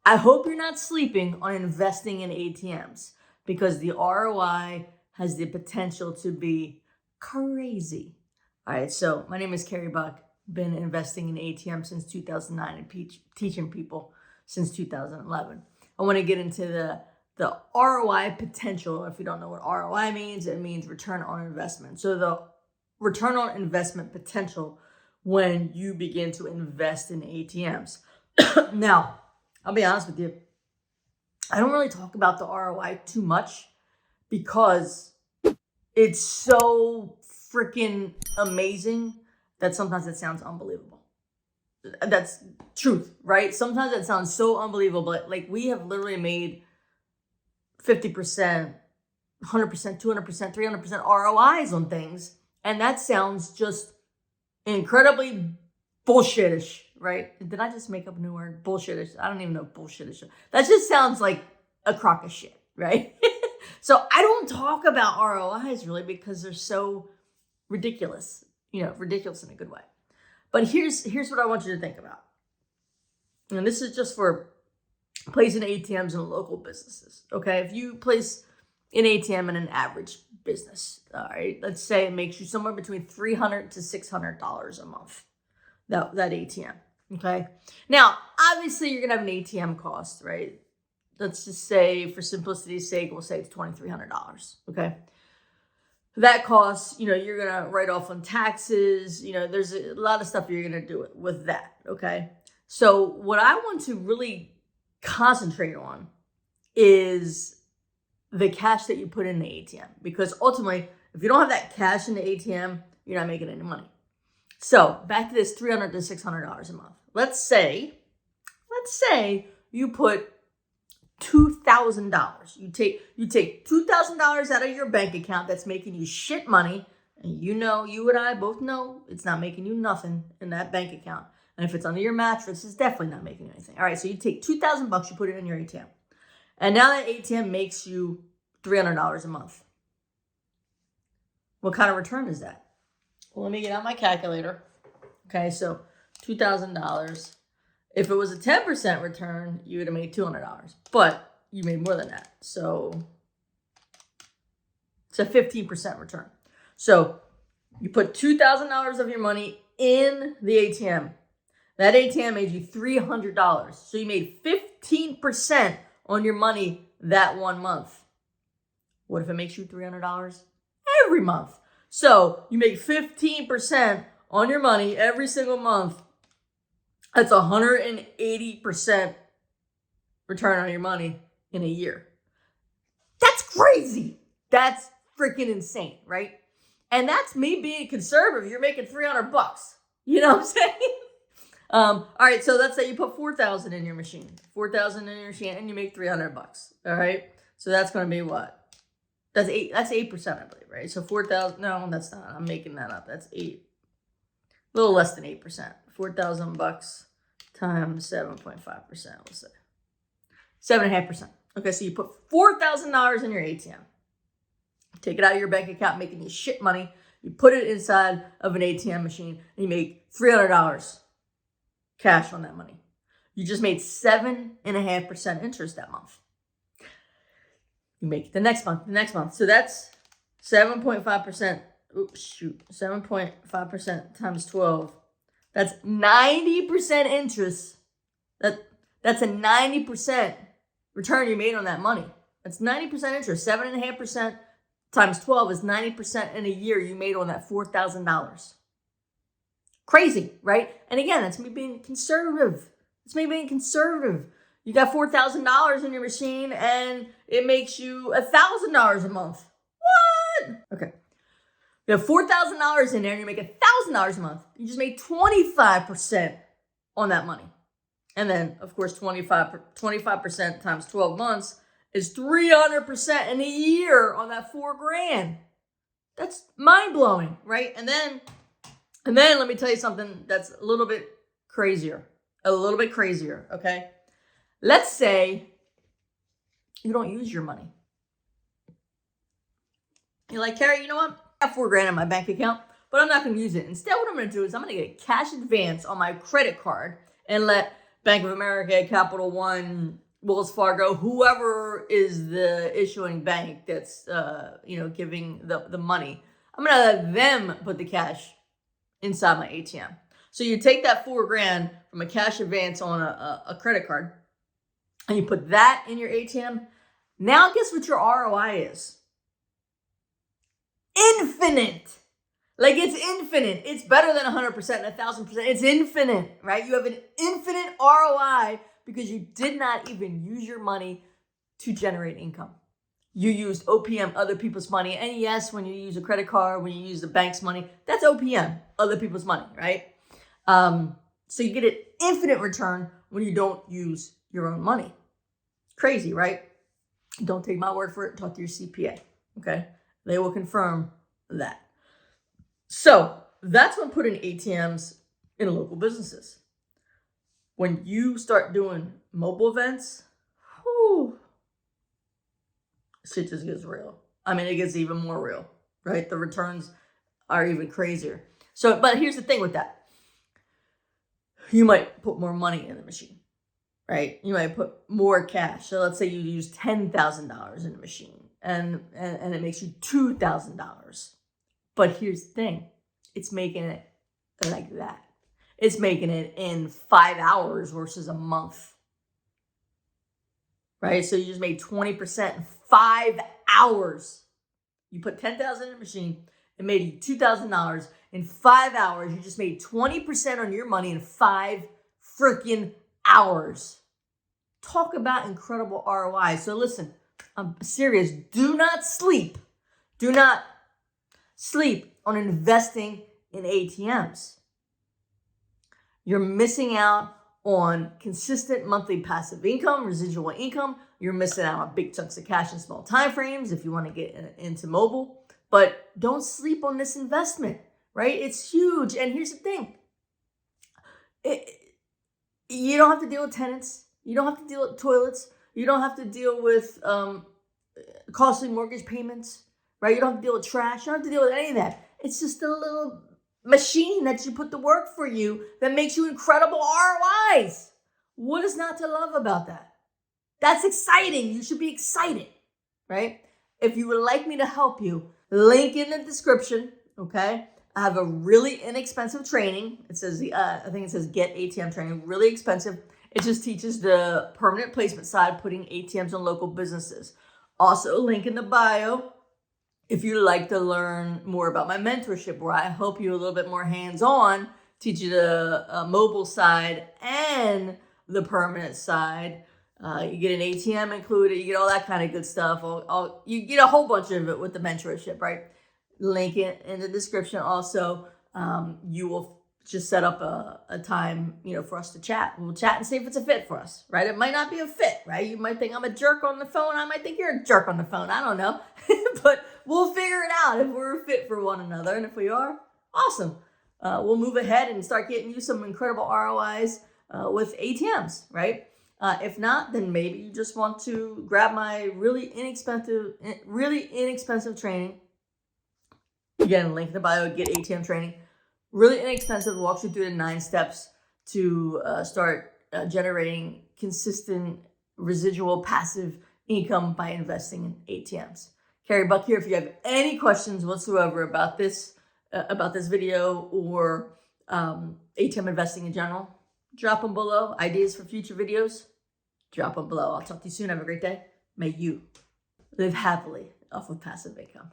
I hope you're not sleeping on investing in ATMs because the ROI has the potential to be crazy. All right, so my name is Carey Buck. Been investing in ATMs since 2009 and teaching people since 2011. I want to get into the ROI potential. If you don't know what ROI means, it means return on investment. So the return on investment potential when you begin to invest in ATMs. Now, I'll be honest with you, I don't really talk about the ROI too much because it's so freaking amazing that sometimes it sounds unbelievable. That's truth, right? Sometimes it sounds so unbelievable. Like we have literally made 50%, 100%, 200%, 300% ROIs on things. And that sounds just incredibly bullshitish, right? Did I just make up a new word? Bullshitish. I don't even know bullshitish. That just sounds like a crock of shit, right? So I don't talk about ROIs really because they're so ridiculous, ridiculous in a good way. But here's what I want you to think about. And this is just for placing ATMs in local businesses, okay? If you place an ATM in an average business, all right, let's say it makes you somewhere between $300 to $600 a month, that ATM, okay? Now, obviously, you're gonna have an ATM cost, right? Let's just say, for simplicity's sake, we'll say it's $2,300, okay? That cost, you're gonna write off on taxes, there's a lot of stuff you're gonna do with that, okay? So what I want to really concentrate on is the cash that you put in the ATM, because ultimately, if you don't have that cash in the ATM, you're not making any money. So back to this $300 to $600 a month. Let's say you put $2,000. You take $2,000 out of your bank account that's making you shit money, and you and I both know it's not making you nothing in that bank account. And if it's under your mattress, it's definitely not making you anything. All right, so you take $2,000, you put it in your ATM, and now that ATM makes you $300 a month. What kind of return is that? Well, let me get out my calculator. Okay, so $2,000. If it was a 10% return, you would have made $200, but you made more than that. So it's a 15% return. So you put $2,000 of your money in the ATM. That ATM made you $300. So you made 15% on your money that 1 month. What if it makes you $300 every month? So you make 15% on your money every single month. That's 180% return on your money in a year. That's crazy. That's freaking insane, right? And that's me being conservative. You're making $300. You know what I'm saying? All right, so let's say you put 4,000 in your machine, 4,000 in your machine, and you make $300. All right, so that's going to be what? That's 8%, I believe, right? So 4,000. No, that's not. I'm making that up. That's 8. A little less than 8%. $4,000 times 7.5%. Let's say 7.5%. Okay, so you put $4,000 in your ATM. Take it out of your bank account, making you shit money. You put it inside of an ATM machine, and you make $300 cash on that money. You just made 7.5% interest that month. You make it the next month. So that's 7.5%. Oops, shoot. 7.5% times 12. That's 90% interest. That's a 90% return you made on that money. That's 90% interest. 7.5% times 12 is 90% in a year you made on that $4,000. Crazy, right? And again, that's me being conservative. You got $4,000 in your machine and it makes you $1,000 a month. What? Okay. You have $4,000 in there and you make $1,000 a month. You just made 25% on that money. And then, of course, 25% times 12 months is 300% in a year on that $4,000. That's mind-blowing, right? And then let me tell you something that's a little bit crazier, okay? Let's say you don't use your money. You're like, Carey, you know what? I have $4,000 in my bank account, but I'm not going to use it. Instead, what I'm going to do is I'm going to get a cash advance on my credit card and let Bank of America, Capital One, Wells Fargo, whoever is the issuing bank that's, giving the money, I'm going to let them put the cash inside my ATM. So you take that $4,000 from a cash advance on a credit card and you put that in your ATM. Now guess what your ROI is? Infinite. Like, it's infinite. It's better than 100% and 1,000%. It's infinite, right? You have an infinite ROI because you did not even use your money to generate income. You used OPM, other people's money. And yes, when you use a credit card, when you use the bank's money, that's OPM, other people's money, right? So you get an infinite return when you don't use your own money. Crazy, right? Don't take my word for it. Talk to your CPA, okay? They will confirm that. So that's when putting ATMs in local businesses. When you start doing mobile events, shit just gets real. I mean, it gets even more real, right? The returns are even crazier. So, but here's the thing with that. You might put more money in the machine, right? You might put more cash. So let's say you use $10,000 in the machine and it makes you $2,000. But here's the thing. It's making it like that. It's making it in 5 hours versus a month. Right? So you just made 20% in 5 hours. You put $10,000 in the machine, it made you $2,000. In 5 hours, you just made 20% on your money in 5 freaking hours. Talk about incredible ROI. So listen, I'm serious. Do not sleep. Do not sleep on investing in ATMs. You're missing out on consistent monthly passive income, residual income. You're missing out on big chunks of cash in small time frames if you want to get into mobile. But don't sleep on this investment, right? It's huge. And here's the thing. You don't have to deal with tenants. You don't have to deal with toilets. You don't have to deal with costly mortgage payments, right? You don't have to deal with trash. You don't have to deal with any of that. It's just a little machine that you put to work for you that makes you incredible ROIs. What is not to love about that? That's exciting. You should be excited, right? If you would like me to help you, link in the description, okay? I have a really inexpensive training. It says, I think it says get ATM training, really expensive. It just teaches the permanent placement side, putting ATMs on local businesses. Also, link in the bio if you'd like to learn more about my mentorship, where I help you a little bit more hands-on, teach you the mobile side and the permanent side. You get an ATM included, you get all that kind of good stuff. You get a whole bunch of it with the mentorship, right? Link it in the description. Also, you will just set up a time, for us to chat. We'll chat and see if it's a fit for us, right? It might not be a fit, right? You might think I'm a jerk on the phone. I might think you're a jerk on the phone. I don't know. But we'll figure it out if we're fit for one another. And if we are, awesome. We'll move ahead and start getting you some incredible ROIs with ATMs, right? If not, then maybe you just want to grab my really inexpensive training. Again, link in the bio, get ATM training. Really inexpensive, walks you through the 9 steps to start generating consistent residual passive income by investing in ATMs. Carey Buck here. If you have any questions whatsoever about this video or ATM investing in general, drop them below. Ideas for future videos, drop them below. I'll talk to you soon. Have a great day. May you live happily off of passive income.